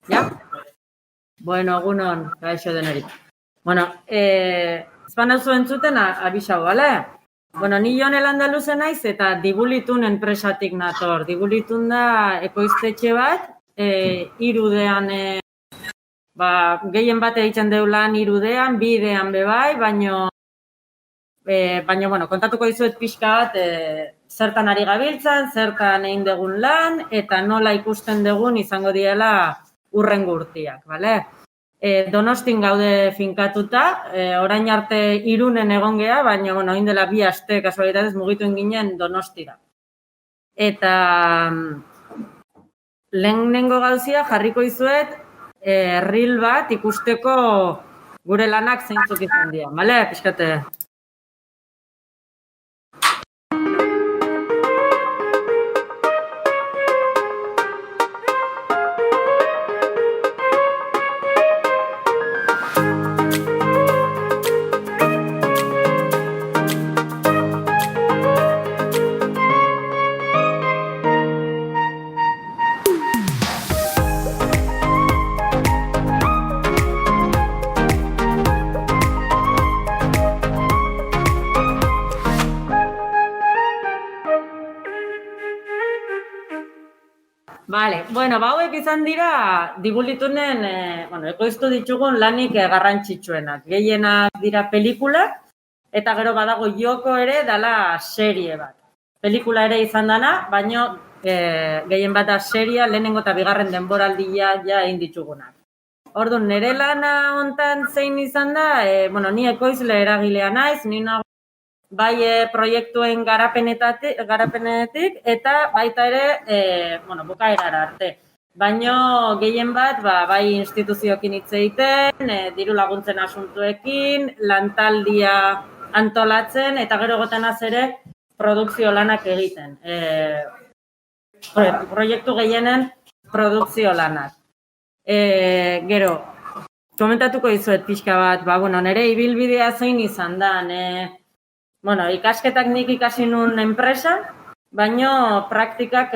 Ja? Bueno, egunon, gaixo deneri. Bueno, ezpanauzu entzuten abixau, bale? Bueno, ni Jon Elandaluze naiz eta Dibulitun enpresatik nator. Dibulitun da ekoiztetxe bat, irudean, gehien bat egiten deu lan irudean, bidean bebai, baino, bueno, kontatuko dizuet pixka bat, zertan ari gabiltzan, zertan egin dugun lan, eta nola ikusten dugun izango diela urrengo urtiak, bale? Donostin gaude finkatuta, orain arte Irunen egon geha, baina, bueno, hain dela 2 aste kasualitatez mugitu ginen Donostira. Eta lehenengo gauzia jarriko izuet, reel bat ikusteko gure lanak zeintzuk izan dira, bale? Piskate. Vale, bueno, hauek izan dira Dibulitunen, ekoiztu ditugun lanik garrantzitsuenak. Gehienak dira pelikulak, eta gero badago joko ere dala serie bat. Pelikula ere izan dana, baina gehien bat da seria lehenengo eta bigarren denboraldia ja egin ditugunak. Orduan, nire lana hontan zein izan da, ni ekoizle eragilea naiz, ni nago bai proiektuen garapenetik eta baita ere, bukaerara arte. Baina gehien bat, bai instituzioekin hitz egiten, diru laguntzen asuntuekin, lantaldia antolatzen eta gero gotenaz ere produkzio lanak egiten. Proiektu gehienen produkzio lanak. Gero, komentatuko dizuet pixka bat, nire ibilbidea zein izan da, ikasketak nik ikasi nun enpresan, baino praktikak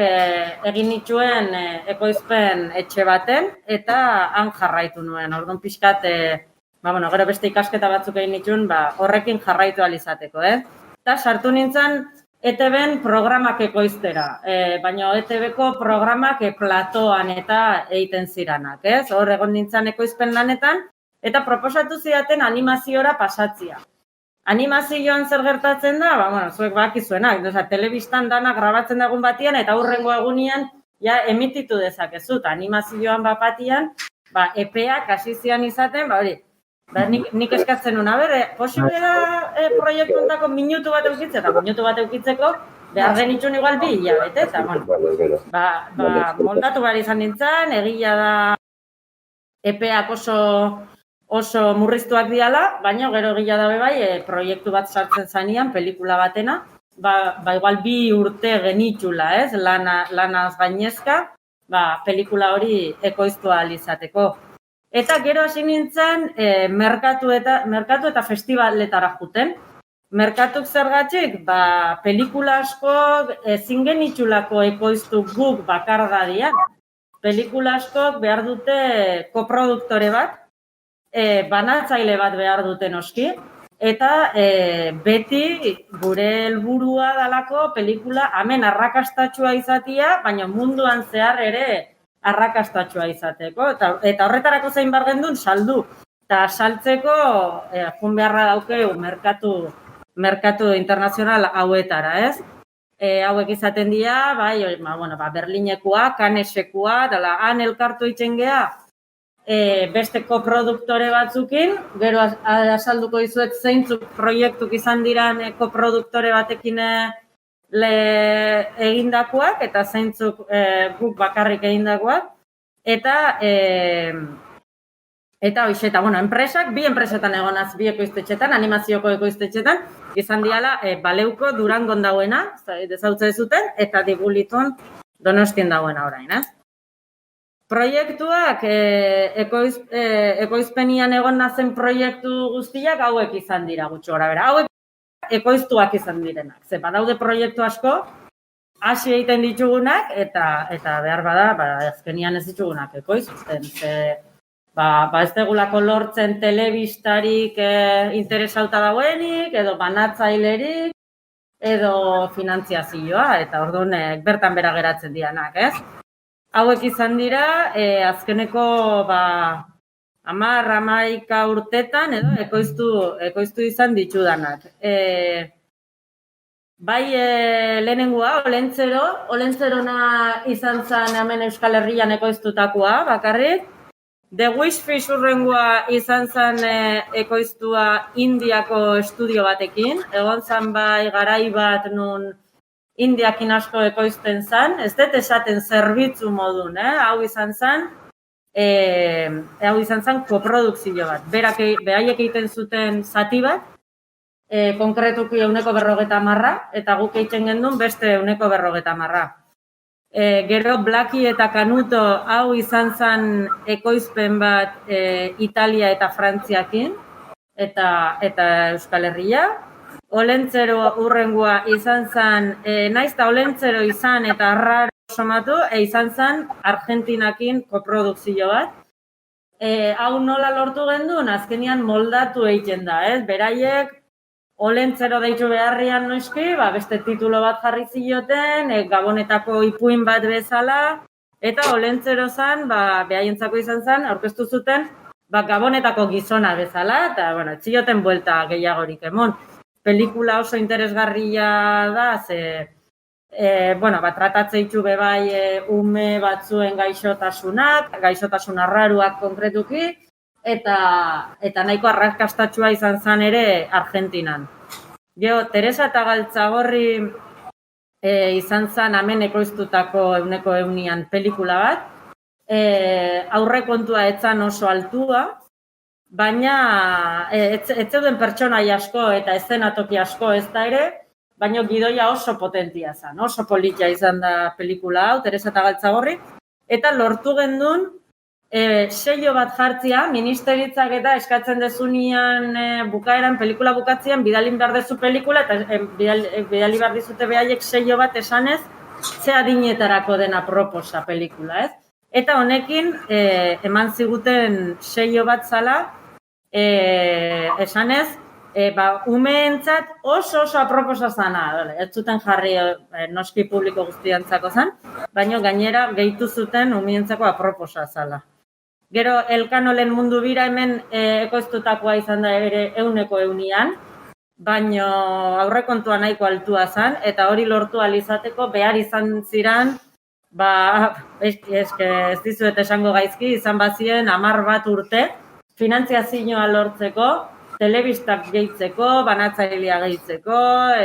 egin nituen ekoizpen etxe baten eta han jarraitu nuen. Orduan pixkat, gero beste ikasketa batzuk egin nituen, horrekin jarraitu alizateko, Eta sartu nintzen ETB-en programak ekoiztera, baina ETB-ko programak platoan eta egiten ziranak, Hor egon nintzen ekoizpen lanetan, eta proposatu zidaten animaziora pasatzia. Animazioan zer gertatzen da, zuek bakizuenak, telebistan dana grabatzen dagun batian eta hurrengo egunean emititu dezakezu. Animazioan batian, epeak hasi zian izaten, nik eskatzen nuna, posible da proiektu ontako minutu bat eukitzeko, eta minutu bat eukitzeko behar genitxun igual 2 hilabete, eta moldatu behar izan nintzen, egia da epeak oso murriztuak diala, baina gero egia dabe bai, proiektu bat sartzen zanean, pelikula batena, igual 2 urte genitxula, lanaz gainezka, pelikula hori ekoiztu ahal izateko. Eta gero hasi nintzen, merkatu eta festivaletara juten. Merkatuk zergatik, pelikula askok ezin genitxulako ekoiztu guk bakardadian. Pelikula askok behar dute koproduktore bat, banatzaile bat behar duten oski, eta beti gure helburua dalako pelikula hemen arrakastatxua izatea, baina munduan zehar ere arrakastatxua izateko. Eta horretarako zein bar gendun, saldu. Eta saltzeko, jun beharra daukeu merkatu internazional hauetara, Hauek izaten dira, Berlinekua, Cannesekua, han elkartu itzen geha, beste koproduktore batzukin, gero azalduko dizuet zeintzuk proiektuk izan diran koproduktore batekin egindakoak, eta zeintzuk guk bakarrik egindakoak, eta enpresak, 2 enpresetan egonaz, 2 ekoiztetxetan, animazioko ekoiztetxetan, izan diala Baleuko Durangon dauena, dezautze zuten, eta Dibulitun Donostien dauena orain, Proiektuak, ekoizpenian egon nazen proiektu guztiak hauek izan dira gutxi gora bera. Hauek ekoiztuak izan direnak. Ze badaude proiektu asko, hasi egiten ditugunak, eta behar bada, azkenian ez ditugunak ekoizten. Ez degulako lortzen telebistarik interesauta dauenik, edo banatzailerik, edo finantziazioa, eta orduan bertan bera geratzen dianak, ez? Hauek izan dira, azkeneko 10-11 urtetan, edo ekoiztu izan ditudanak. Bai, lehenengoa, Olentzerona izan zen hemen Euskal Herrian ekoiztutakoa, bakarrik. The Wishfish urrengoa izan zen ekoiztua Indiako estudio batekin. Egon zen bai garai bat nun Indiakin asko ekoizten zen. Ez dut esaten zerbitzu modun, hau izan zen koprodukzio bat. Beraiek egiten zuten zati bat, konkretuki 150, eta guk egiten gendun beste 150. Gero Blackie eta Canuto hau izan zen ekoizpen bat Italia eta Frantziakin, eta Euskal Herria. Olentzero urrengoa izan zen, naiz eta Olentzero izan eta raro somatu, izan zen Argentinakin koprodukzio bat. Hau nola lortu gendun, azkenian moldatu egiten da, ez? Beraiek Olentzero deitu beharrian noizki, beste titulo bat jarri zioten, Gabonetako ipuin bat bezala, eta Olentzero zen, behaientzako izan zen, aurkeztu zuten, Gabonetako gizona bezala, eta, ez zioten buelta gehiagorik emon. Pelikula oso interesgarria da, tratatze ditu bebai ume batzuen gaixotasun arraruak konkretuki, eta nahiko arrakastatsua izan zen ere Argentinan. Gero, Teresa eta Galtzagorri izan zen hemen ekoiztutako 100 pelikula bat. Aurrekontua etzan oso altua, baina ez zeuden pertsonai asko eta eszenatoki asko ez da ere, baina gidoia oso potentia zen, oso politia izan da pelikula hau, Teresa eta Galtzagorri, eta lortu gendun sello bat jartzia, ministeritzak eta eskatzen dezunian bukaeran, pelikula bukatzean, bidalin behar dezu pelikula, eta bidali behar dizute behaiek sello bat esanez, ze adinetarako dena proposa pelikula, ez? Eta honekin, eman ziguten sello bat zala, esanez, umeentzat oso aproposa zana, ez zuten jarri noski publiko guztiantzako zen, baina gainera gehitu zuten umeentzako aproposa zala. Gero, Elkanolen mundu bira hemen ekoiztutakoa izan da ere 100an, baina aurrekontua nahiko altua zen, eta hori lortu alizateko behar izan ziren, ez dizuet esango gaizki, izan bazien 10 urte, finantziazioa lortzeko, telebistak gehitzeko, banatzailea gehitzeko,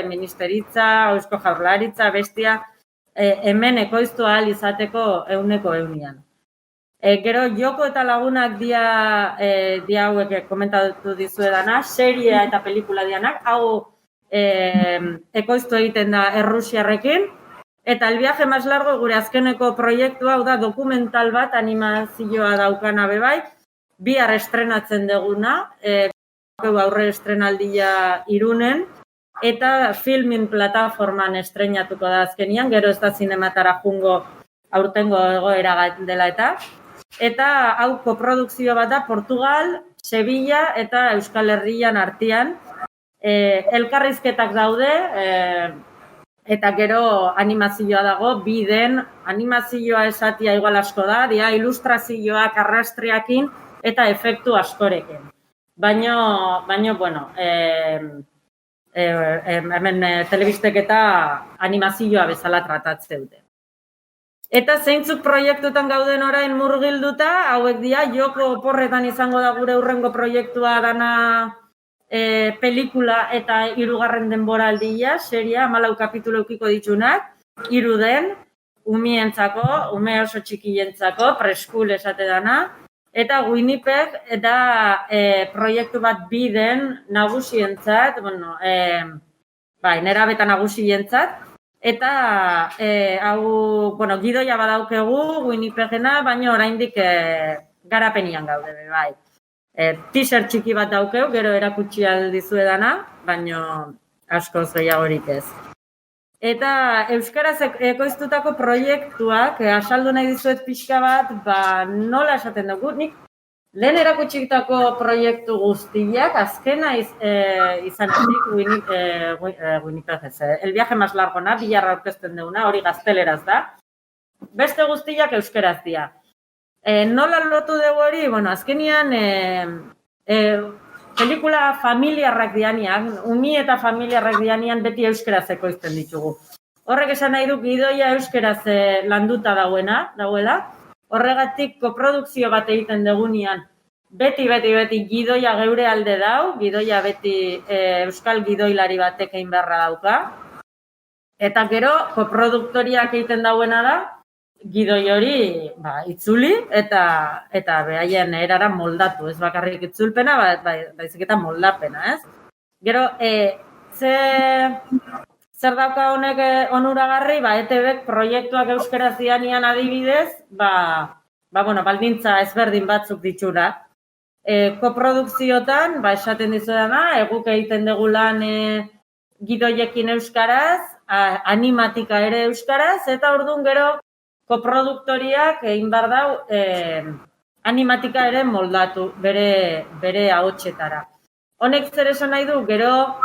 ministeritza, Eusko Jaurlaritza, bestia, hemen ekoiztu ahal izateko 100an. Gero, Joko eta Lagunak dia hauek komentatu dizuedana, seria eta pelikula dianak, hau ekoiztu egiten da Errusiarrekin, eta El viaje más largo gure azkeneko proiektua, hau da dokumental bat animazioa daukana bebai, bihar estrenatzen deguna, aurre estrenaldia Irunen, eta Filmin plataforman estrenatuko da azkenian, gero ez da zinematara jungo aurtengo egoera dela eta. Eta hau koprodukzio bat da Portugal, Sevilla eta Euskal Herrian artean. Elkarrizketak daude, eta gero animazioa dago, biden, animazioa esatia igual asko da, ilustrazioak arrastriakin eta efektu askorekin. Baina, bueno, hemen telebistek eta animazioa bezala tratatze dute. Eta zeintzuk proiektutan gauden orain murgilduta, hauek dira, Joko oporretan izango da gure hurrengo proiektua dana pelikula eta 3. denboraldia, seria, 14 kapitulu eukiko ditunak, 3 den, umientzako, ume oso txikientzako, preschool esate dana, eta Winnipeg eta proiektu bat biden nagusientzat, nerabeta nagusientzat, eta hau, gidoia badaukegu Winnipegena, baina oraindik garapenian gaude, bai. Teaser txiki bat daukeu, gero erakutsi aldizuedana, baina askoz gehiagorik ez. Eta euskaraz ekoiztutako proiektuak, azaldu nahi dizuet pixka bat, nola esaten dugu, nik lehen erakutsitako proiektu guztiak, azkena izan ezik, Winnipeg ez, El viaje más largona, bilarra aurkezten duguna, hori gazteleraz da, beste guztiak euskaraz dira. Nola lotu dugu hori, azkenian, pelikula familiarrak dianian, umi eta familiarrak dianian beti euskaraz ekoizten ditugu. Horrek esan nahi du gidoia euskaraz landuta dauela, horregatik koprodukzio bat egiten dugunean, beti gidoia geure alde dau, gidoia beti euskal gidoilari batek egin beharra dauka, eta gero koproduktoriak egiten dauena da, gidoi hori itzuli eta behaien erara moldatu, ez bakarrik itzulpena, baizik eta moldapena, ez? Gero, zer dauka honek onuragarri, ETVek proiektuak euskaraz dianian adibidez, baldintza ezberdin batzuk ditxura. Koprodukziotan, esaten dizudana, eguk egiten dugu lan gidoiekin euskaraz, animatika ere euskaraz, eta orduan gero koproduktoriak egin behar dau animatika ere moldatu bere ahotsetara. Honek zer esan nahi du, gero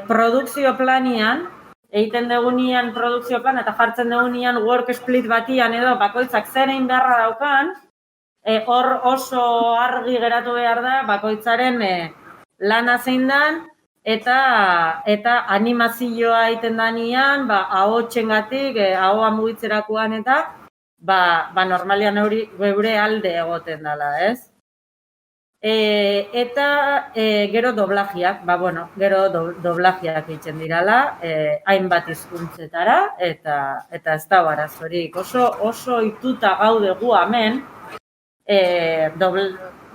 produkzio planian, egiten dugunean produkzio plan eta jartzen dugunean work split batian edo bakoitzak zer egin beharra daukan, hor oso argi geratu behar da bakoitzaren lana zein dan, eta animazioa egiten danean, ahotsengatik, ahoa mugitzerakoan eta, normalian hori geure alde egoten dela, ez? Eta gero doblajiak, gero doblajiak egiten dirala, hainbat hizkuntzetara, eta ez da arazorik. Oso ituta gaudegu hemen,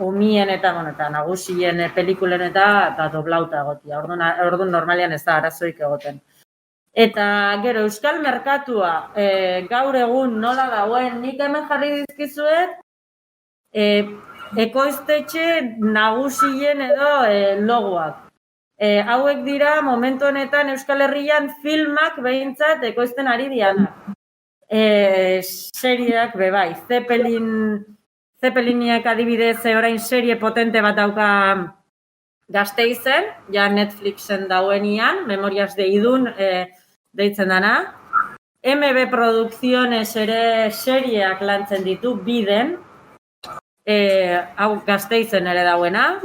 umien eta nagusien pelikulen eta doblauta egotia. Orduan normalian ez da arazoik egoten. Eta gero euskal merkatua gaur egun nola dagoen nik hemen jarri dizkizuet, ekoiztetxe nagusien edo logoak. Hauek dira momentu honetan Euskal Herrian filmak behintzat ekoizten ari dianak. Serieak bebai, Zeppeliniak adibidez orain serie potente bat dauka Gasteizen, ja Netflixen dauenian, Memorias de Idun deitzen dana. MB Producciones ere serieak lantzen ditu, biden, hau Gasteizen ere dauena.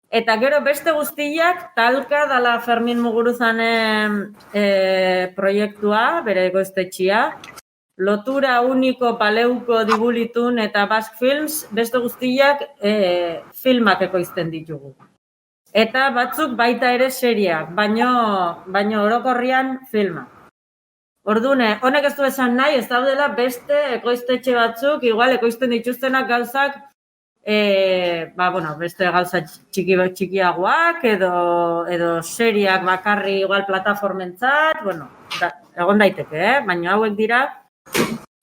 Eta gero beste guztiak, talka dala Fermin Muguruzanen proiektua, bere ekoiztetxia. Lotura Uniko, Paleuko, Dibulitun eta Basque Films, beste guztiak filmak ekoizten ditugu. Eta batzuk baita ere seriak, baino orokorrian filma. Orduan, honek ez du esan nahi, ez daudela beste ekoiztetxe batzuk, igual ekoizten dituztenak gauzak, beste gauza txikiagoak edo seriak bakarri igual plataformentzat, egon daiteke, baina hauek dira,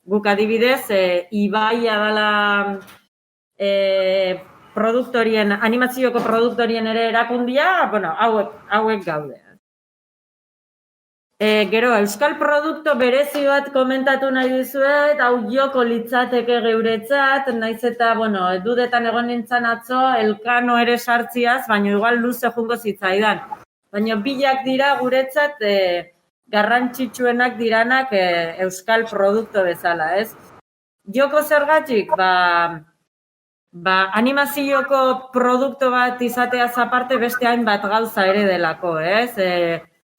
guk adibidez, Ibaia dela animazioko produktorien ere erakundia, hauek gaude. Gero, euskal produkto berezi bat komentatu nahi dizuet, hau joko litzateke geuretzat, naiz eta, edudetan egon nintzen atzo, elkano ere sartziaz, baina igual luze jungo zitzaidan. Baina bilak dira guretzat garrantzitsuenak diranak euskal produkto bezala, ez? Joko zergatik, animazioko produkto bat izateaz aparte beste hainbat gauza ere delako, ez?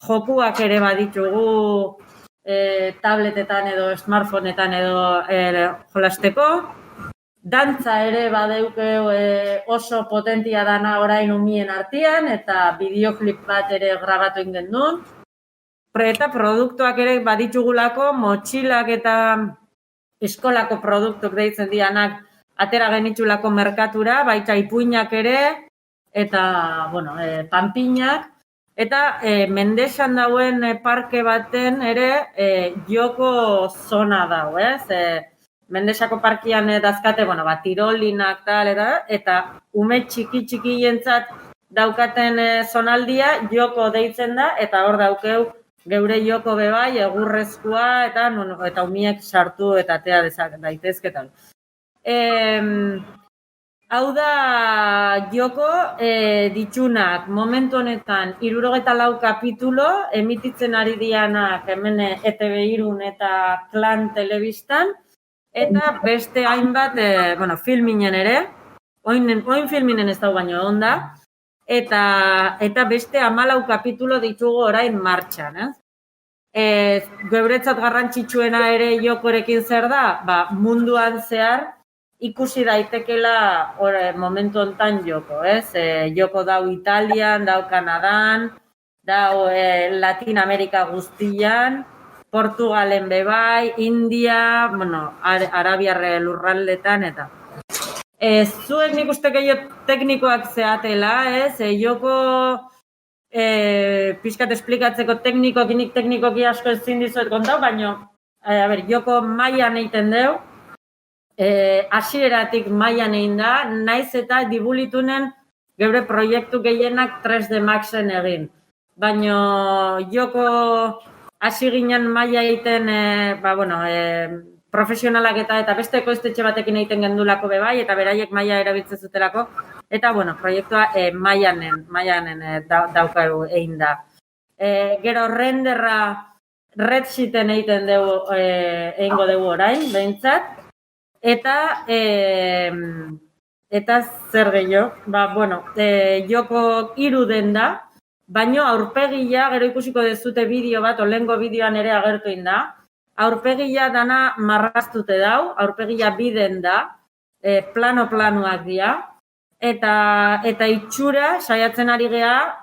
Jokuak ere baditugu tabletetan edo smartphoneetan edo jolasteko. Dantza ere badeuke oso potentia dana orain umien artean eta bideoklip bat ere grabatu egin duen. Eta produktuak ere baditugulako, motxilak eta eskolako produktuk deitzen dianak atera genitulako merkatura, baita ipuinak ere eta panpinak. Eta Mendesan dauen parke baten ere joko zona dau, ez? Mendesako parkian dazkate, tirolinak tal, eta ume txiki-txikientzat daukaten zonaldia joko deitzen da, eta hor daukeu geure joko bebai, egurrezkoa, eta umiek sartu eta atea daitezketan. Hau da joko ditxunak momentu honetan 64 kapitulo emititzen ari dianak hemen ETV3 eta Klan telebistan eta beste hainbat filminen ere, oin filminen ez da baino onda, eta beste 14 kapitulo ditugu orain martxan, Geuretzat garrantzitsuena ere jokorekin zer da, munduan zehar ikusi daitekela momentu hontan joko, joko dau Italian, dau Kanadan, dau Latin Amerika guztian, Portugalen bebai, India, Arabiar lurraldetan eta. Zuek nik uste gehiago teknikoak zeatela, joko pixkat esplikatzeko teknikoki asko ezin dizuet kontau, baina joko mailan egiten deu, hasieratik mailan egin da, naiz eta dibulitunen geure proiektu gehienak 3D Maxen egin. Baina joko hasi ginen maila egiten, profesionalak eta beste ekoiztetxe batekin egiten gendulako bebai, eta beraiek maila erabiltzen zutelako, eta proiektua mailanen daukagu egin da. Gero renderra redsheeten egiten dugu, egingo dugu orain, behintzat, eta zer gehiago, joko 3 den da, baina aurpegia, gero ikusiko dezute bideo bat, olengo bideoan ere agertu da, aurpegia dana marraztute dau, aurpegia 2 den da, plano-planoak dira, eta itxura saiatzen ari geha,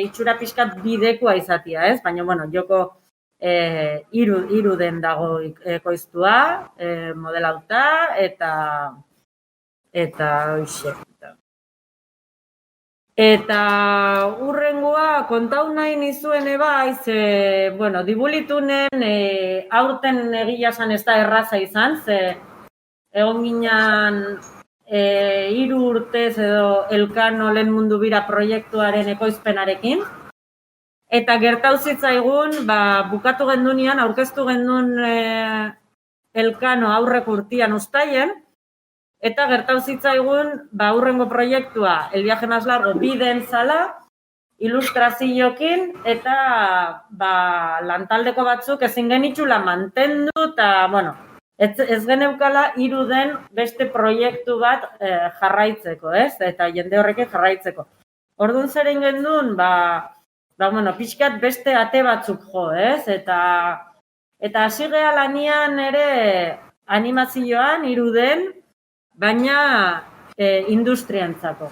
itxura pixkat bidekoa izatia, baina, joko 3 den dago ekoiztua, modelauta, eta hoxe. Eta hurrengoa kontau nahi nizuen ebaiz, dibulitunen aurten egia esan ez da erraza izan, egon ginen 3 urtez edo Elkano lehen mundu bira proiektuaren ekoizpenarekin, eta gertau zitzaigun, bukatu gendunean, aurkeztu gendun Elkano aurrek urtean uztaien, eta gertau zitzaigun, aurrengo proiektua, El viaje más largo, 2 den zala, ilustrazioekin, eta lantaldeko batzuk ezin genitxula mantendu, eta, ez geneukala 3 den beste proiektu bat jarraitzeko, eta jende horrekin jarraitzeko. Orduan zer egin gendun, pixkat beste ate batzuk jo, eta hasi geha lanian ere animazioan 3 den, baina industriantzako.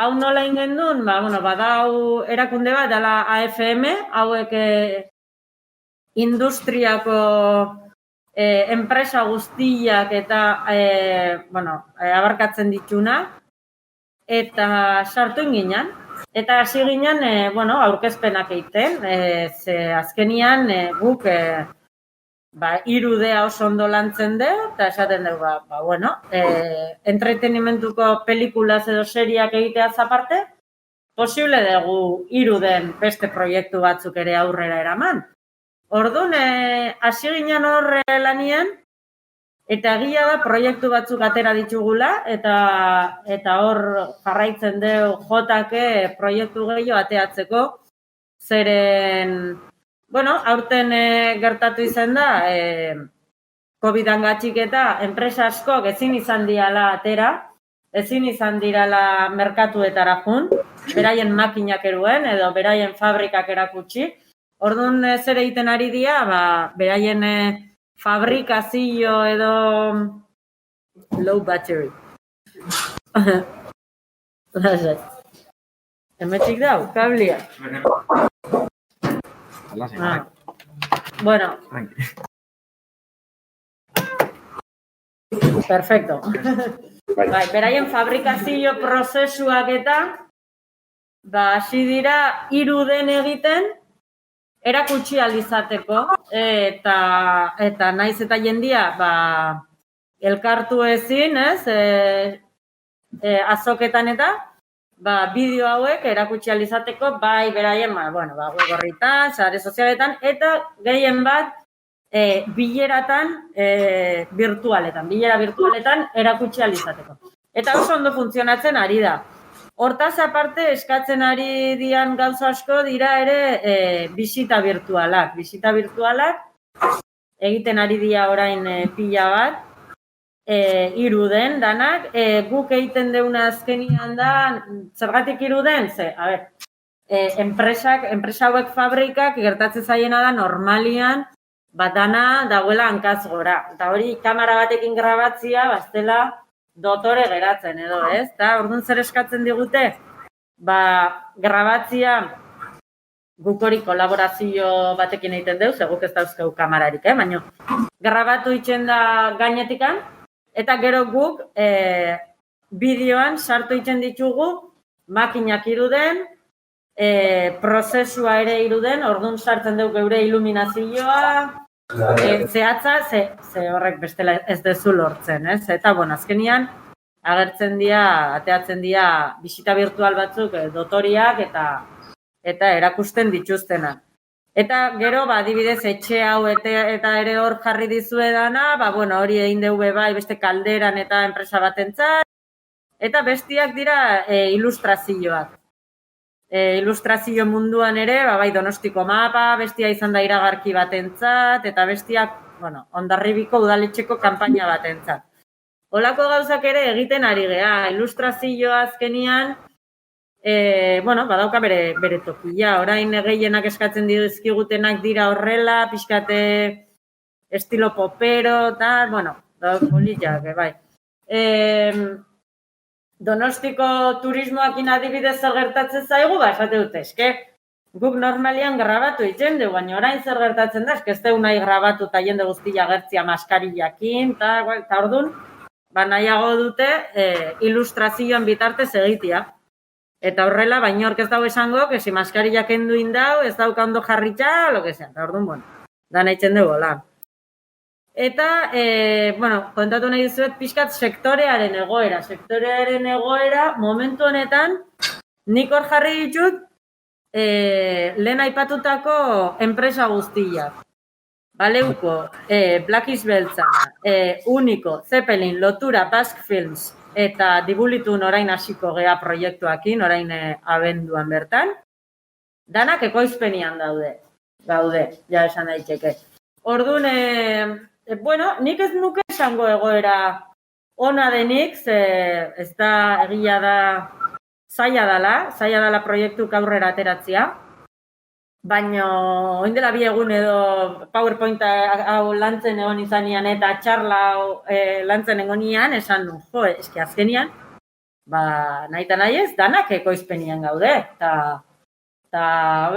Hau nola egin duen, badau erakunde bat, dela AFM, hauek industriako enpresa guztiak eta abarkatzen dituna, eta sartu inginen. Eta hasi ginen, aurkezpenak egiten, azkenian guk 3D oso ondo lantzen dugu, eta esaten dugu, entretenimentuko pelikulaz edo seriak egiteaz aparte, posible dugu 3 den beste proiektu batzuk ere aurrera eraman. Orduan, hasi ginen horre lanien, eta egia da proiektu batzuk atera ditugula, eta hor jarraitzen dugu jotake proiektu gehiago ateatzeko, zeren, aurten gertatu izan da, COVID-an gatxik eta enpresa askok ezin izan diala atera, ezin izan dirala merkatuetara jun, beraien makinak eruen edo beraien fabrikak erakutsi. Orduan zer egiten ari dira, beraien fabrikazio edo low battery. Hemetxik dau, kablia. Bueno. Perfecto. Beraien fabrikazio prozesuak eta hasi dira 3 den egiten erakutsi alizateko eta naiz eta jendia elkartu ezin, azoketan eta bideo hauek erakutsi ahal izateko, bai beraien, web orritan, sare sozialetan, eta gehien bat bileratan bilera virtualetan erakutsi ahal izateko. Eta oso ondo funtzionatzen ari da. Hortaz aparte, eskatzen ari dian gauza asko dira ere bisita virtualak. Bisita virtualak egiten ari dira orain pila bat, iruden danak, guk egiten deuna azkenian da, zergatik iruden? Enpresa hauek fabrikak gertatzen zaiena da normalian, dana dagoela hankaz gora. Eta hori kamera batekin grabatzia, baztela dotore geratzen edo, ez? Eta orduan zer eskatzen digute? Grabatzia guk hori kolaborazio batekin egiten dugu, guk ez dauzkegu kamerarik, baina grabatu itzen da gainetikan, eta gero guk bideoan sartu itzen ditugu makinak iruden, prozesua ere iruden, orduan sartzen dugu geure iluminazioa, zehatza, ze horrek bestela ez dezu lortzen, ez? Eta, azkenian, ateatzen dira bisita virtual batzuk dotoriak eta erakusten dituztena. Eta gero, adibidez, etxe hau eta ere hor jarri dizuedana, hori egin dugu bai beste kalderan eta enpresa batentzat, eta bestiak dira ilustrazioak. Ilustrazio munduan ere, bai Donostiko mapa, bestia izan da iragarki batentzat, eta bestiak, Hondarribiko udaletxeko kanpaina batentzat. Holako gauzak ere egiten ari gea, ilustrazioa azkenian, badauka bere tokia, orain gehienak eskatzen dizkigutenak dira horrela, pixkate estilo popero, eta, poliak, bai. Donostiko turismoakin adibidez zer gertatzen zaigu, esate dute, guk normalian grabatu itzen dugu, baina orain zer gertatzen da, ez dugu nahi grabatu eta jende guztia gertzia maskarillakin, eta orduan, nahiago dute ilustrazioan bitartez egitea. Eta horrela, baina ork ez dago esango, si maskarillak enduin dau, ez dauka ondo jarritxa, lo que sea, eta orduan, da nahi txen dugu, hola. Eta, kontatu nahi dizuet, pixkat sektorearen egoera. Sektorearen egoera, momentu honetan, nik hor jarri ditut, lehen aipatutako enpresa guztiak. Baleuko, Blackies Beltzana, Uniko, Zeppelin, Lotura, Basque Films, eta Dibulitun orain hasiko gea proiektuakin, orain abenduan bertan. Danak ekoizpenian gaude, ja esan daiteke. Orduan, nik ez nuke esango egoera ona denik, ez da egia da zaila dela proiektuk aurrera ateratzea, baina oin dela bi egun edo PowerPoint hau lantzen egon izanian eta txarla lantzen egon nian, esan nu, eski azkenian, nahi eta nahi ez, danak ekoizpenian gaude, eta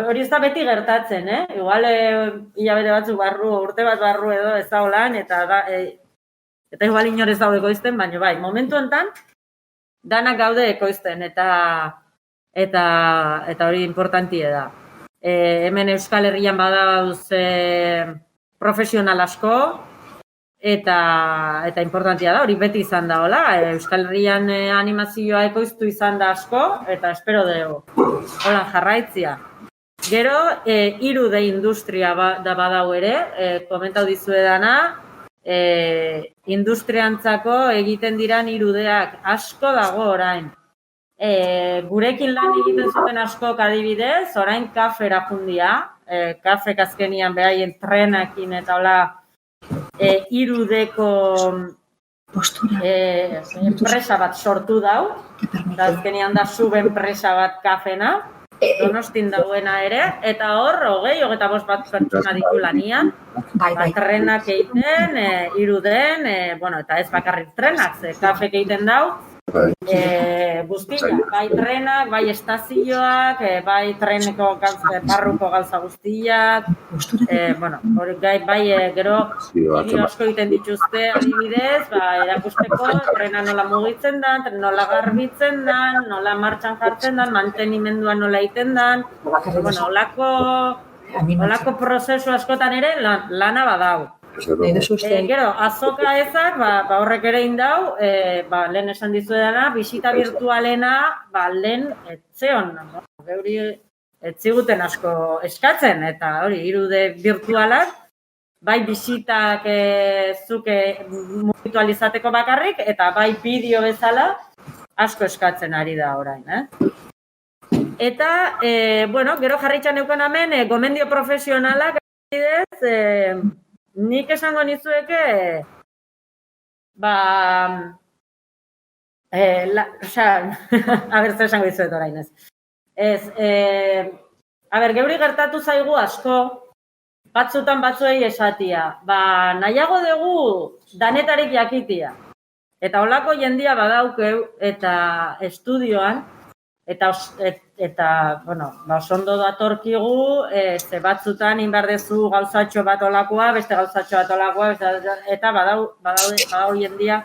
hori ez da beti gertatzen, igual hilabete batzuk barru, urte bat barru edo ez da holan, eta igual inor ez daude ekoizten, baina bai, momentu enten, danak gaude ekoizten, eta hori importantie da. Hemen Euskal Herrian badauz profesional asko, eta importantia da, hori beti izan da, hola, Euskal Herrian animazioa ekoiztu izan da asko, eta espero dugu, hola, jarraitzia. Gero, irude industria da badau ere, komentau dizuedana, industriantzako egiten diran irudeak asko dago orain. Gurekin lan egiten zuten askok adibidez, orain kafera jundia, kafek azkenian behaien trenakin eta hola irudeko enpresa bat sortu dau, eta azkenian da subenpresa bat kafena, Donostin dagoena ere, eta hor, 25 bat pertsona ditu lanian, trenak egiten, iruden, eta ez bakarrik trenak, kafek egiten dau, guztiak, bai trenak, bai estazioak, bai treneko barruko gauza guztiak, hori bai gero asko egiten dituzte adibidez, erakusteko trena nola mugitzen dan, nola garbitzen dan, nola martxan jartzen dan, mantenimendua nola egiten dan, olako prozesu askotan ere lana badau. Gero, azoka ezak, horrek ere indau, lehen esan dizuedana, bisita virtualena, lehen etzeon, geuri etziguten asko eskatzen, eta hori, irude virtualak, bai bisitak zuke mutualizateko bakarrik, eta bai bideo bezala asko eskatzen ari da orain, Eta, gero jarritxan euken hemen, gomendio profesionalak, nik esango nizueke, zer esango dizuet orain ez. Geuri gertatu zaigu asko, batzutan batzuei esatia, nahiago dugu danetarik jakitia. Eta holako jendia badaukeu eta estudioan, eta osondo datorkigu, ze batzutan inbardezu gauzatxo bat olakoa, beste gauzatxo bat olakoa, eta badau jendia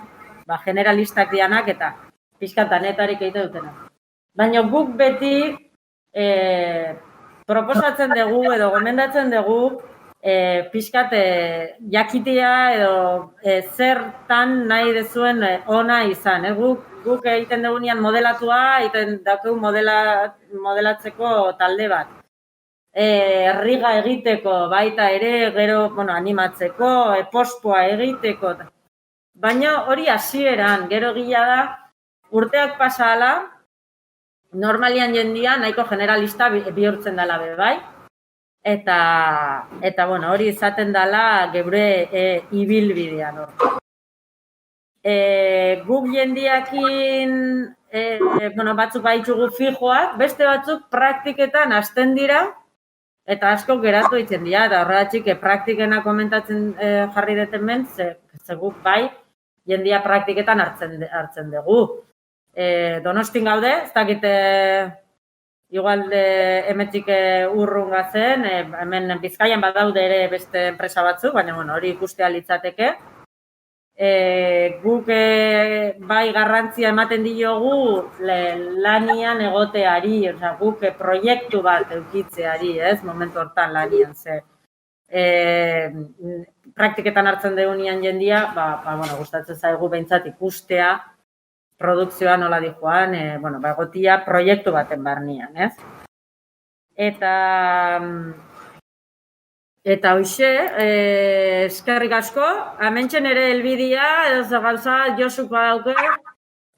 generalistak dianak eta pixkat danetarik egite dutena. Baina guk beti proposatzen dugu edo gomendatzen dugu pixkat jakitea edo zertan nahi dezuen ona izan. Guk egiten dugunean modelatua, egiten daukeu modelatzeko talde bat. Erriga egiteko baita ere, gero animatzeko, pospoa egiteko. Baina hori hasieran, gero gila da, urteak pasa ala, normalian jendia nahiko generalista bihurtzen dela bai. Eta hori izaten dela geure ibilbidean hor. Guk jendiakin batzuk baitzugu fijoak, beste batzuk praktiketan hasten dira eta asko geratu itzen dira, eta horregatxik praktikena komentatzen jarri deten ben, ze guk bai jendia praktiketan hartzen dugu. Donostin gaude, ez dakite igual emetik urrun gazen, hemen Bizkaian badaude ere beste enpresa batzuk, baina hori ikustea litzateke. Guk bai garrantzia ematen diogu lanian egoteari, guk proiektu bat eukitzeari, momentu hortan lanian ze. Praktiketan hartzen degunian jendia, gustatzen zaigu behintzat ikustea produkzioa nola di joan, egotia proiektu baten barnean, Eta hoxe, eskerrik asko, hementxen ere helbidea, edo gauza Josuk badauke,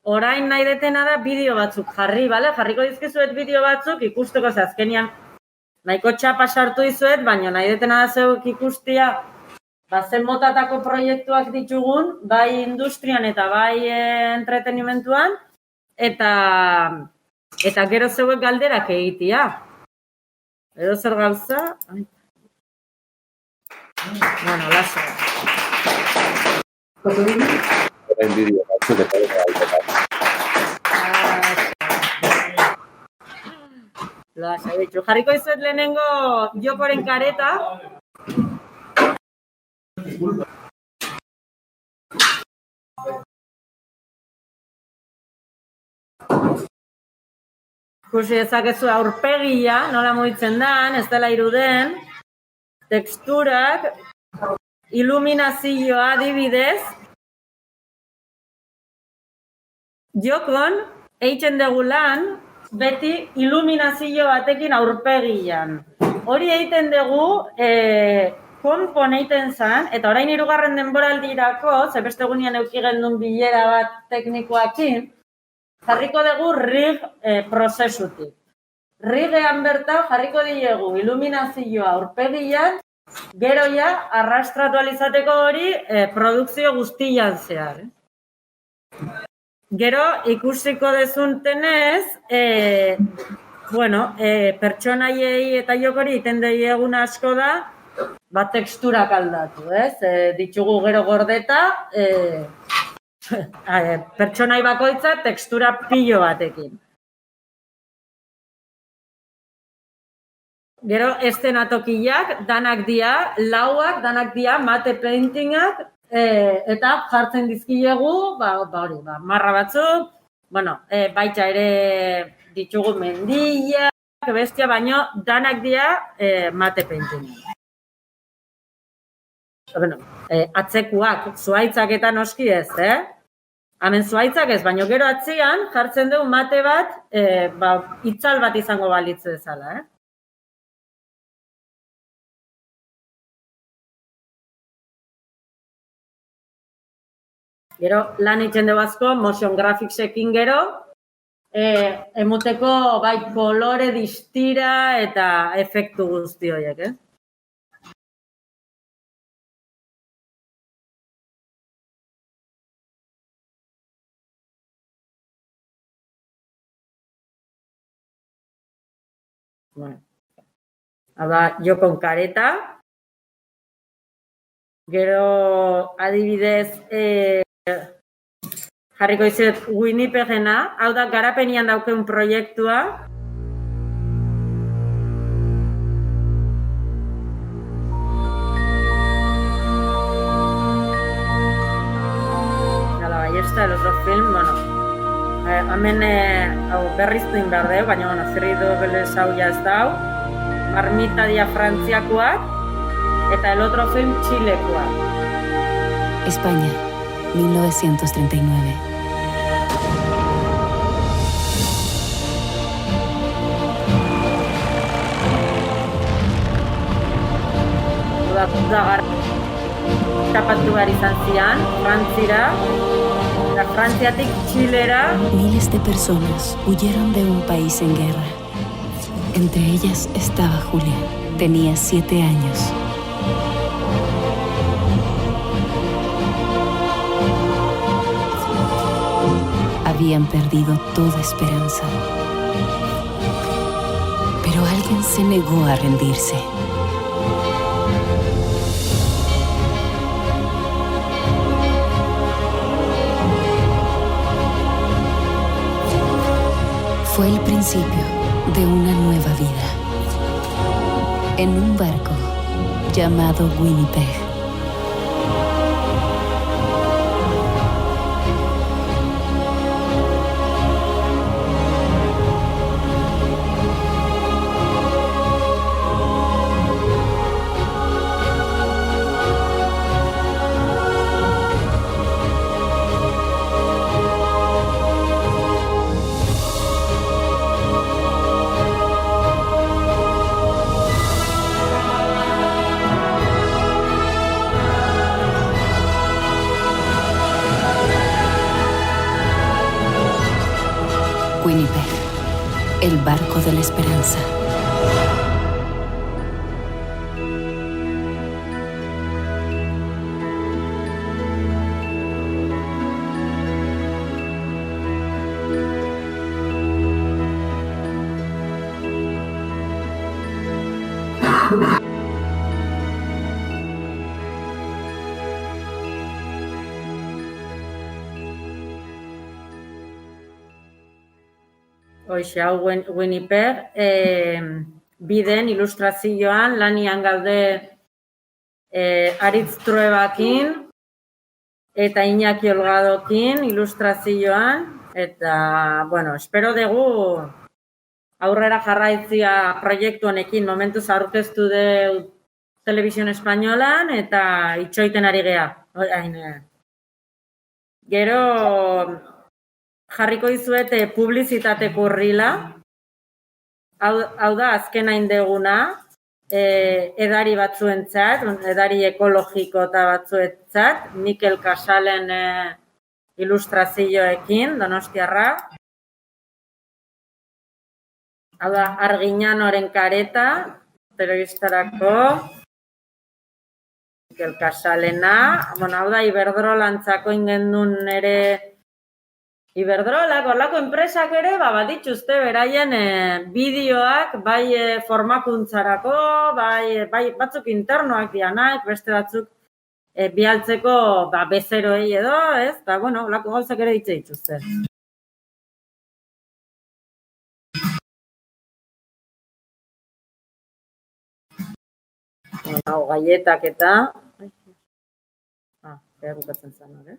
orain nahi detena da bideo batzuk jarri, jarriko dizkizuet bideo batzuk, ikusteko azkenian nahiko txapa sartu dizuet, baina nahi detena da zeuk ikustia, zen motatako proiektuak ditugun, bai industrian eta bai entretenimentuan, eta gero zeuek galderak egitea. Edo zer gauza? Laso. Orain bideo batzuk eta Laso, jarriko izuet lehenengo jokoren kareta. Ikusi ezakezu aurpegia, nola mugitzen dan, ez dela iruden, teksturak, iluminazioa adibidez, jokon, eitzen dugu lan, beti iluminazio batekin aurpegian. Hori egiten dugu, konpon egiten zen, eta orain 3. denboraldirako, ze beste egunean eduki gendun bilera bat teknikoakin, jarriko dugu rig prozesutik. Rigean bertan jarriko diegu iluminazioa aurpegian, gero ja arrastratu alizateko hori produkzio guztian zehar. Gero ikusiko dezuntenez, pertsonaiei eta jokori iten diegun asko da, teksturak aldatu, ditugu gero gordeta, pertsonai bakoitza tekstura pilo batekin. Gero eszenatokiak danak dia, lauak danak dia, mate paintingak, eta jartzen dizkilegu, marra batzuk, baita ere ditugu mendiak, bestia, baino danak dia mate paintingak. atzekuak, zuhaitzak eta noski ez, Hemen zuhaitzak ez, baina gero atzian jartzen dugu mate bat, itzal bat izango balitz bezala, Gero, lan egiten dugu asko, motion graphicsekin gero, emuteko bai kolore distira eta efektu guzti horiek, Bueno. Hau da, jokon kareta. Gero, adibidez, jarriko izet Winnipegena, hau da, garapenian daukeun proiektua. Hala, baiesta, el otro film, bueno, hemen berriztuin behar dugu, baina, bueno, zirritu belez hau jaz dau, Marmita dia frantziakoak, eta el otro film Chilekoak. España, 1939. Udagar tapatu behar izan zian, Frantzira, eta Frantziatik Chilera. Miles de personas huyeron de un país en guerra. Entre ellas estaba Julia. Tenía 7 años. Habían perdido toda esperanza. Pero alguien se negó a rendirse. Fue el principio de una nueva vida. En un barco llamado Winnipeg. Winnipeg, el barco de la esperanza. Hoxe, hau Winnipeg, biden ilustrazioan, lanian gaude Aritz Truebakin eta Iñaki Olgadokin ilustrazioan, eta, bueno, espero dugu aurrera jarraitzia proiektu honekin, momentuz aurkeztu du Televisión Españolan eta itxoiten ari gea. Gero, jarriko dizuete publizitate kurrila, hau da azken hain deguna, edari batzuentzat, edari ekologiko eta batzuentzat, Mikel Casalen ilustrazioekin, Donostiarra. Hau da, Arguiñanoren kareta, telebistarako, Mikel Casalena, bueno, hau da, Iberdrolantzako ingendun ere, Iberdrolak, horlako enpresak ere, badituzte beraien bideoak, bai formakuntzarako, bai batzuk internoak dianak, beste batzuk bialtzeko bezeroei edo, ez? Eta, bueno, horlako gauzak ere dituzte. Hau, gaietak eta... behar bukatzen zen, hori?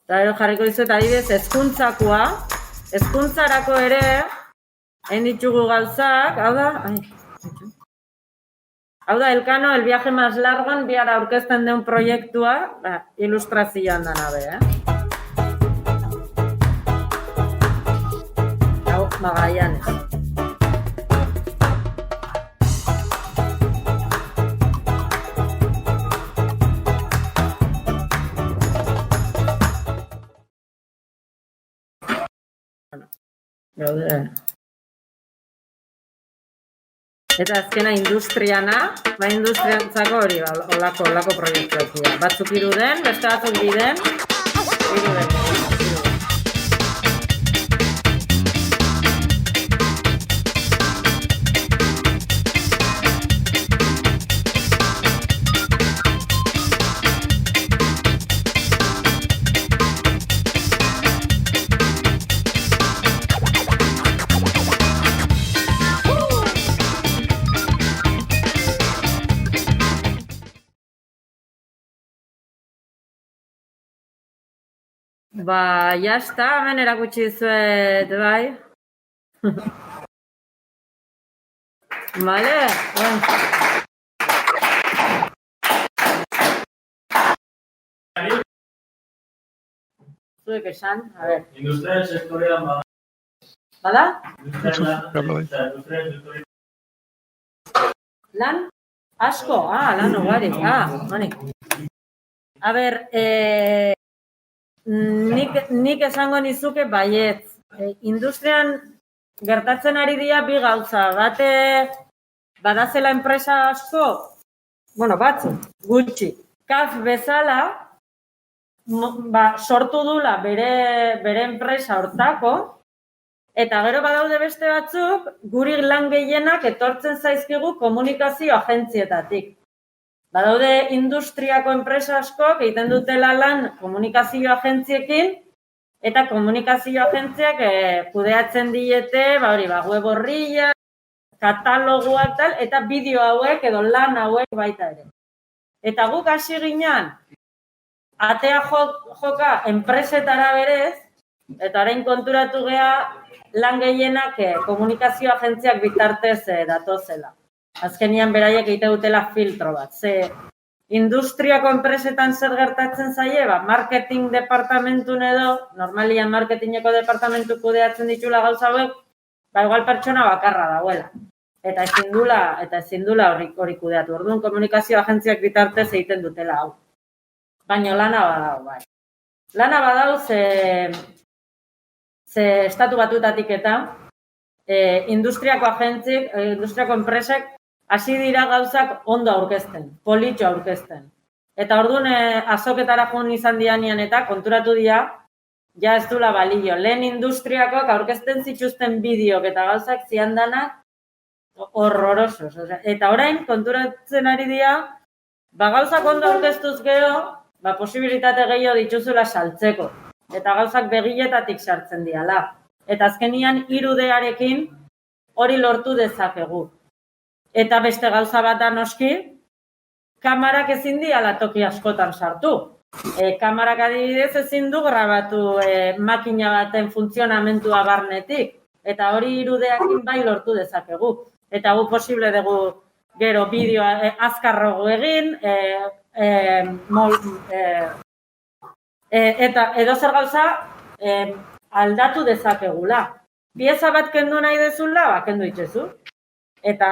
Eta jarriko dizuet adibidez hezkuntzakoa, hezkuntzarako ere, hain ditugu gauzak, hau da, Elkano, el viaje más largon, bihar aurkezten den proiektua, ilustrazioan dana be, Hau, Magallanes. Gaude. Eta azkena industriana, industriantzako hori, olako proiektuak dira. Batzuk iruden, beste batzuk biden, iruden. Jazta, hemen erakutsi dizuet, bai. Vale, Zuek esan, a ver. Industrial sektorean bada. Bada? Industrial Lan? Asko? Lan ugari. Honi. A ber, nik esango nizuke baietz. Industrian gertatzen ari dira bi gauza. Bate, badazela enpresa asko, batzu, gutxi. Kaf bezala, sortu dula bere enpresa hortako, eta gero badaude beste batzuk, guri lan gehienak etortzen zaizkigu komunikazio agentzietatik. Badaude industriako enpresa askok egiten dutela lan komunikazio agentziekin, eta komunikazio agentziak kudeatzen diete, web orria, kataloguak tal, eta bideo hauek edo lan hauek baita ere. Eta guk hasi ginen, atea joka enpresetara berez, eta orain konturatu gea lan gehienak komunikazio agentziak bitartez datozela. Azkenian beraiek egite dutela filtro bat. Ze industriako enpresetan zer gertatzen zaie, marketing departamentun edo, normalian marketingeko departamentu kudeatzen ditula gauza hauek, igual pertsona bakarra dauela. Eta ezin dula hori kudeatu. Orduan komunikazio agentziak bitartez egiten dutela hau. Baina lana badau, bai. Lana badau ze estatu batutatik eta industriako agentzik, industriako enpresek hasi dira gauzak ondo aurkezten, politxo aurkezten. Eta orduan azoketara joan izan dianean eta konturatu dira, ja ez dula balio. Lehen industriakoak aurkezten zituzten bideok eta gauzak ziandanak horrorosos. Eta orain konturatzen ari dira, gauzak ondo aurkeztuz gero, posibilitate gehiago dituzula saltzeko. Eta gauzak begiletatik sartzen diala. Eta azkenian 3D'arekin hori lortu dezakegu. Eta beste gauza bat da noski, kamarak ezin diala toki askotan sartu. Kamarak adibidez ezin du grabatu makina baten funtzionamentua barnetik. Eta hori 3D'ekin bai lortu dezakegu. Eta gu posible dugu gero bideoa azkarrogu egin, eta edozer gauza aldatu dezakegula. Pieza bat kendu nahi dezula, kendu itxezu. Eta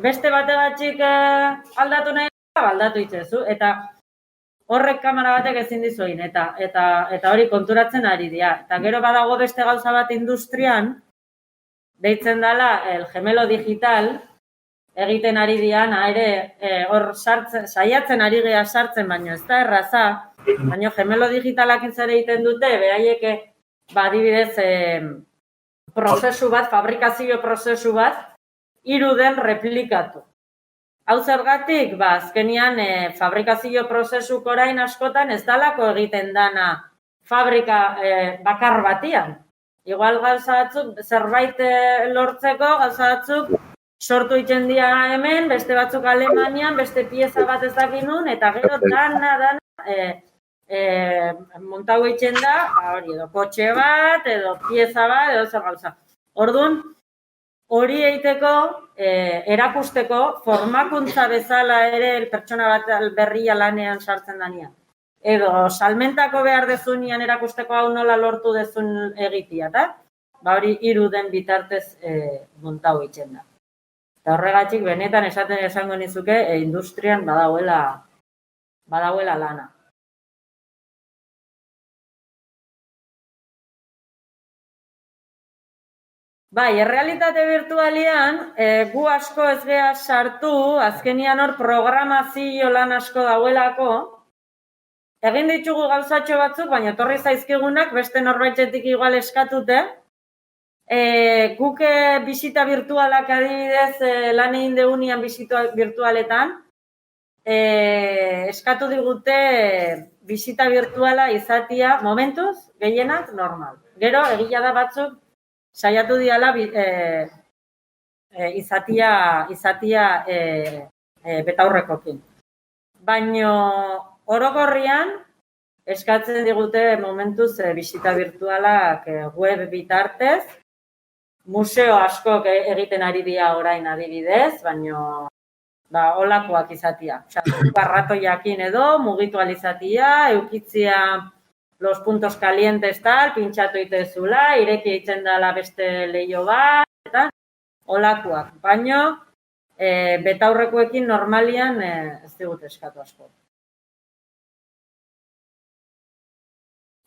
beste bategatxik aldatu nahi dezula, aldatu itxezu. Eta horrek kamera batek ezin dizuin. Eta hori konturatzen ari dira. Eta gero badago beste gauza bat industrian, deitzen dela el gemelo digital, egiten ari dian, ere hor saiatzen ari gea sartzen, baina ez da erraza, baina gemelo digitalak ere egiten dute, beraiek adibidez prozesu bat, fabrikazio prozesu bat, 3D'n replikatu. Hau zergatik, azkenian fabrikazio prozesuk orain askotan ez dalako egiten dana fabrika bakar batian. Igual gauza batzuk zerbait lortzeko, gauza batzuk sortu egiten dira hemen, beste batzuk Alemanian, beste pieza bat ez dakinun, eta gero dana montau egiten da, hori edo kotxe bat, edo pieza bat, edo zer gauza. Orduan, hori egiteko, erakusteko, formakuntza bezala ere pertsona bat berria lanean sartzen dania. Edo, salmentako behar dezunian erakusteko hau nola lortu dezun egitia, eta hori iruden bitartez montau egiten da. Eta horregatik, benetan esango nizuke, industrian badagoela lana. Bai, errealitate virtualian, gu asko ez geha sartu, azkenian hor programazio lan asko dauelako, egin ditugu gauzatxo batzuk, baina etorri zaizkigunak beste norbaitzetik igual eskatute, guk bisita virtualak adibidez lan egin deunian bisita virtualetan, eskatu digute bisita virtuala izatia momentuz, gehienak normal. Gero, egia da batzuk, saiatu diala izatia betaurrekokin. Baina orokorrian eskatzen digute momentuz bisita virtualak web bitartez. Museo askok egiten ari dira orain adibidez, baina holakoak izatia. Barratoiakin edo, mugitu alizatia, eukitzia los puntos calientes tal, pintxatu itezula, ireki eitzen dela beste leio bat, eta holakoak. Baina, betaurrekoekin normalian ez digut eskatu asko.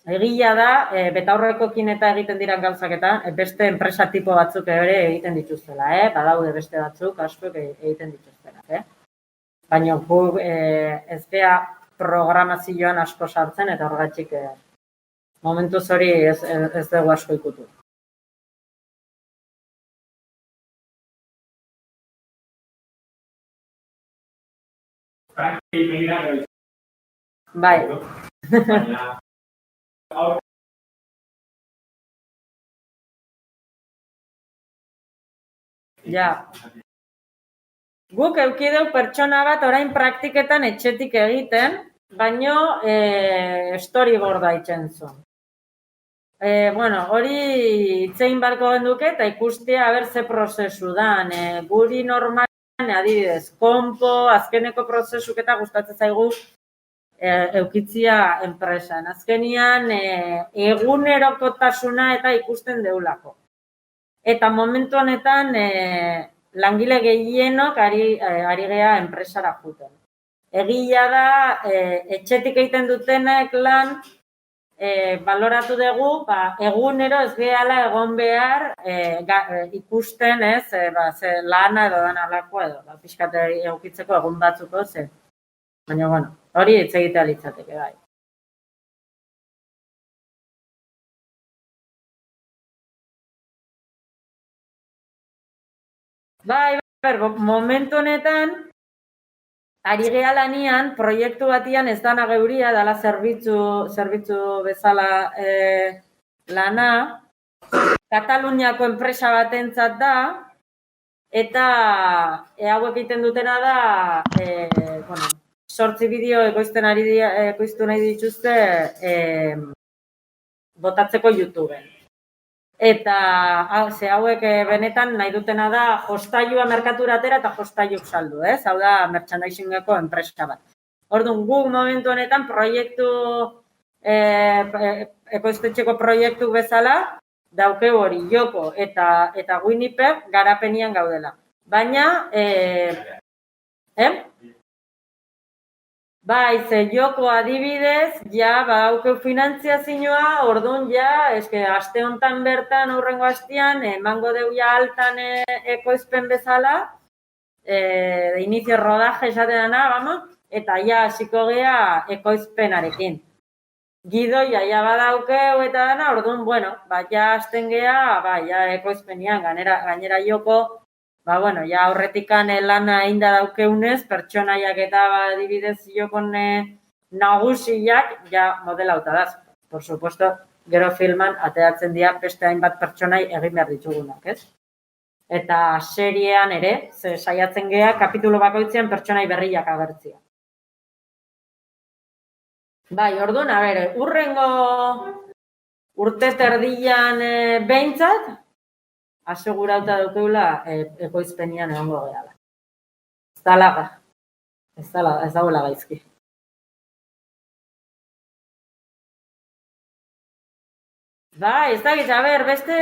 Egia da, betaurrekoekin eta egiten diran gauzak eta beste enpresa tipo batzuk ere egiten dituztela, badaude beste batzuk asko egiten dituztela. Baina guk ez geha programazioan asko sartzen eta horregatik momentuz hori ez dugu asko ikutu. Bai. Ja. Guk eukideu pertsona bat orain praktiketan etxetik egiten, baino storyboarda itzen zuen. Hori itzein barko genduke eta ikustea ze prozesu dan. Guri normalen adibidez, konpo, azkeneko prozesuk eta gustatzen zaigu eukitzia enpresan. Azkenian egunerokotasuna eta ikusten deulako. Eta momentu honetan langile gehienok ari geha enpresara juten. Egia da, etxetik egiten dutenek lan baloratu dugu, egunero ez gehala egon behar ikusten lana edo dan alakoa edo, pixkate eukitzeko egun batzuko zen. Baina, hori hitz egitea litzateke bai. Bai, momentu honetan, ari geha lanian, proiektu batian ez dana geuria, dala zerbitzu bezala lana, Kataluniako enpresa batentzat da, eta hauek egiten dutena da, 8 bideo ekoiztu nahi dituzte botatzeko YouTubeen. Eta hauek benetan nahi dutena da jostailua merkatura atera eta jostailuk saldu, hau da merchandisingeko enpresa bat. Orduan, guk momentu honetan proiektu, ekoiztetxeko proiektu bezala, dauke hori Joko eta Winnipeg garapenian gaudela. Baina, bai, ze Joko adibidez, ja, badauke finantziazioa, orduan ja, aste hontan bertan, aurrengo astean, emango deu ja altan ekoizpen bezala, de inicio rodaje esate dana, eta ja, hasiko gea ekoizpenarekin. Gidoia ja badaukeu eta dana, orduan, ja hasten gea, ja ekoizpenian, gainera Joko, ja aurretikan lana inda daukeunez, pertsonaiak eta adibidez Jokon nagusiak ja modelauta daz. Por supuesto, gero filman ateratzen dira beste hainbat pertsonai egin behar ditugunak, ez? Eta seriean ere, saiatzen gea kapitulo bakoitzean pertsonai berriak agertzia. Bai, orduan, urrengo urte terdian behintzat, asegurauta daukeula ekoizpenian egongo gehala. Ez dagoela gaizki. Bai, ez dakit, beste,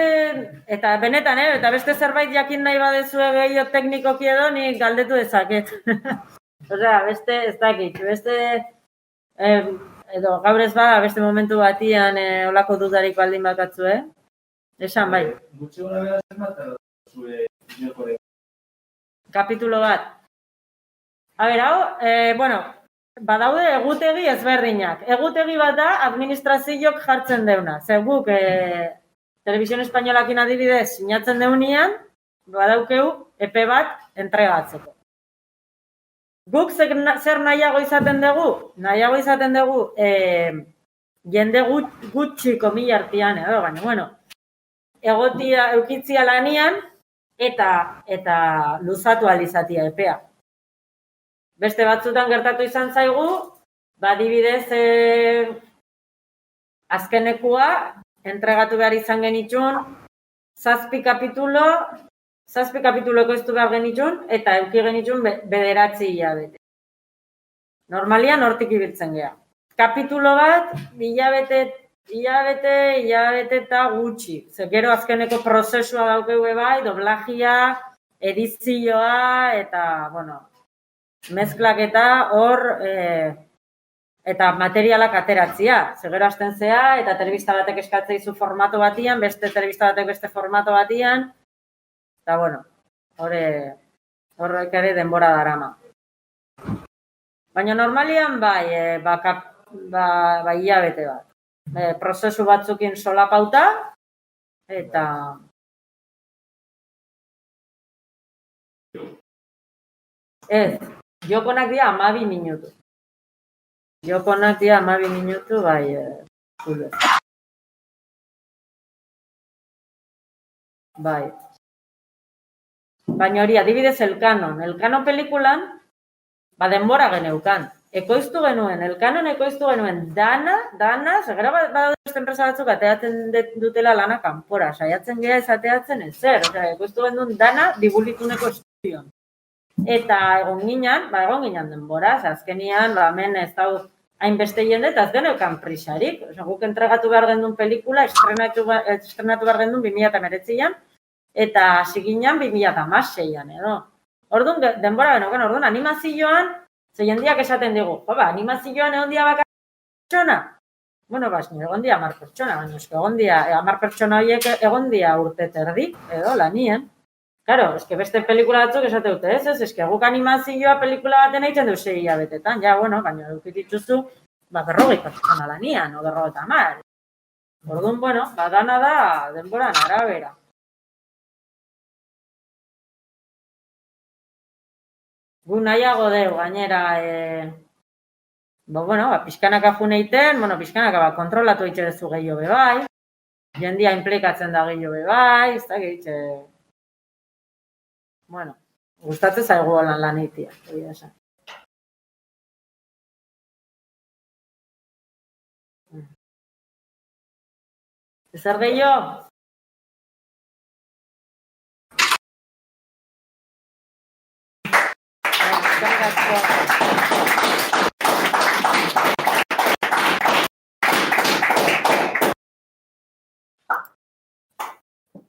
eta benetan, eta beste zerbait jakin nahi badezue gehiago teknikoki edo, nik galdetu dezaket. Osea, beste, ez dakit, beste, edo gaur ez bada, beste momentu batian olako dudarik baldin bakatzu, Esan, bai. Gutxi gora bera zenbat zure bideokore? Kapitulo bat. Hau, badaude egutegi ezberdinak. Egutegi bat da administraziok jartzen deuna. Zer guk, Televisión Espainolakin adibidez, sinatzen deunean, badaukeu epe bat entregatzeko. Guk zer nahiago izaten dugu? Nahiago izaten dugu jende gutxi komila artean, baina, bueno, egotia eukitzia lanian eta luzatu alizatia epea. Beste batzutan gertatu izan zaigu, adibidez azkenekua entregatu behar izan genitxun, 7 kapitulo ekoiztu behar genitxun, eta euki genitxun 9 hilabete. Normalian hortik ibiltzen geha. Kapitulo bat, hilabete eta gutxi. Zer gero azkeneko prozesua daukeu bai, doblagia, edizioa, eta, bueno, mezklaketa hor, eta materialak ateratzia. Zer gero hasten zea, eta telebista batek eskatzeizu formato batian, beste telebista batek beste formato batian, eta, bueno, horrek ere denbora darama. Baina normalian bai, hilabete bat. Prozesu batzukin solapauta, eta... Ez, jokonak dira 12 minutu. Bai, zule. Bai. Baina hori, adibidez, Elkanon pelikulan, denbora geneukan. Ekoiztu genuen, Elkanon ekoiztu genuen, dana, segera badaude beste enpresa batzuk ateatzen dutela lana kanpora, saiatzen geha ezateatzen ezer, ekoiztu genuen dana dibulituneko estudion. Eta egon ginen denbora, azkenian, hemen ez dau hainbeste jende, eta ez geneukan prisarik. Guk entregatu behar gendun pelikula, estrenatu behar gendun 2019an, eta hasi ginen 2016an, edo. Orduan, denbora geneukan, orduan animazioan, ze jendiak esaten dugu, animazioan egon dia bakar pertsona? Bueno, egon dia 10 pertsona, baina egon dia 10 pertsona horiek egon dia urte terdi, edo, lanien. Claro, beste pelikula batzuk esate dute, ez, guk animazioa pelikula baten egiten du 6 hilabetetan, baina dukititzuzu, 40 pertsona lanian, o 50. Orduan, dana da denboran arabera. Gu nahiago deu, gainera, pixkanaka juneiten, pixkanaka kontrolatu egite duzu gehiago bebai, jendia implikatzen da gehiago bebai, ez da gehitze, gustatzen zaigu lan eitia, egia esan. Ezer gehiago? Eskerrik asko.